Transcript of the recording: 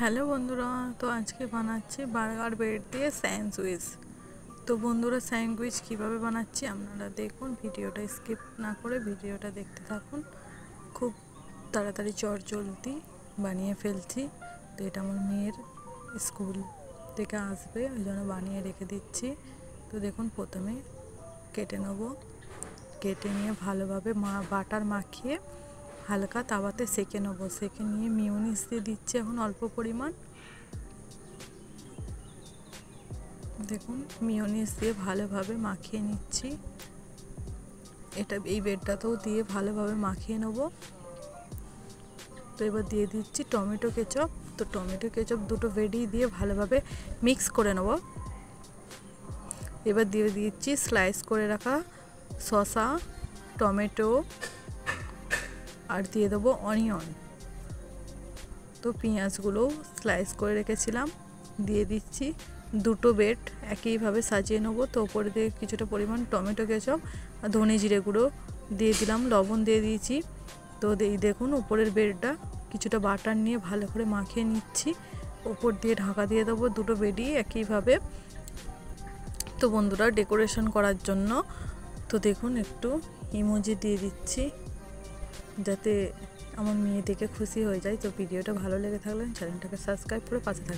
Hello বন্ধুরা, তো আজকে বানাচ্ছি বার্গার ব্রেড দিয়ে স্যান্ডউইচ। তো বন্ধুরা, স্যান্ডউইচ কিভাবে বানাচ্ছি আপনারা দেখুন, ভিডিওটা স্কিপ না করে ভিডিওটা দেখতে থাকুন। খুব তাড়াতাড়ি চটজলদি বানিয়ে ফেলছি। তো এটা আমার মেয়ের স্কুল থেকে আসবে, ওই জন্য বানিয়ে রেখে দিচ্ছি। তো দেখুন, প্রথমে কেটে নেব। কেটে নিয়ে ভালোভাবে বাটার মাখিয়ে হালকা তাওয়াতে সেঁকে নেবো। সেঁকে নিয়ে মিউনিস দিয়ে দিচ্ছি এখন অল্প পরিমাণ। দেখুন, মিউনিস দিয়ে ভালোভাবে মাখিয়ে নিচ্ছি। এই ব্রেডটাতেও দিয়ে ভালোভাবে মাখিয়ে নেব। তো এবার দিয়ে দিচ্ছি টমেটো কেচাপ। তো টমেটো কেচাপ দুটো ব্রেডই দিয়ে ভালোভাবে মিক্স করে নেব। এবার দিয়ে দিচ্ছি স্লাইস করে রাখা শসা, টমেটো, আর দিয়ে দেবো অনিয়ন। তো পেঁয়াজগুলো স্লাইস করে রেখেছিলাম দিয়ে দিচ্ছি। দুটো ব্রেড একইভাবে সাজিয়ে নেবো। তো ওপরে দিয়ে কিছুটা পরিমাণ টমেটো কেচাপ আর ধনে জিরে গুঁড়ো দিয়ে দিলাম, লবণ দিয়ে দিয়েছি। তো দেখুন, উপরের ব্রেডটা কিছুটা বাটার নিয়ে ভালো করে মাখিয়ে নিচ্ছি। ওপর দিয়ে ঢাকা দিয়ে দেবো দুটো ব্রেডই একইভাবে। তো বন্ধুরা, ডেকোরেশন করার জন্য তো দেখুন একটু ইমোজি দিয়ে দিচ্ছি, যাতে আমার মেয়ে দেখে খুশি হয়ে যায়। তো ভিডিওটা ভালো লেগে থাকলে চ্যানেলটাকে সাবস্ক্রাইব করে পাশে থাকবেন।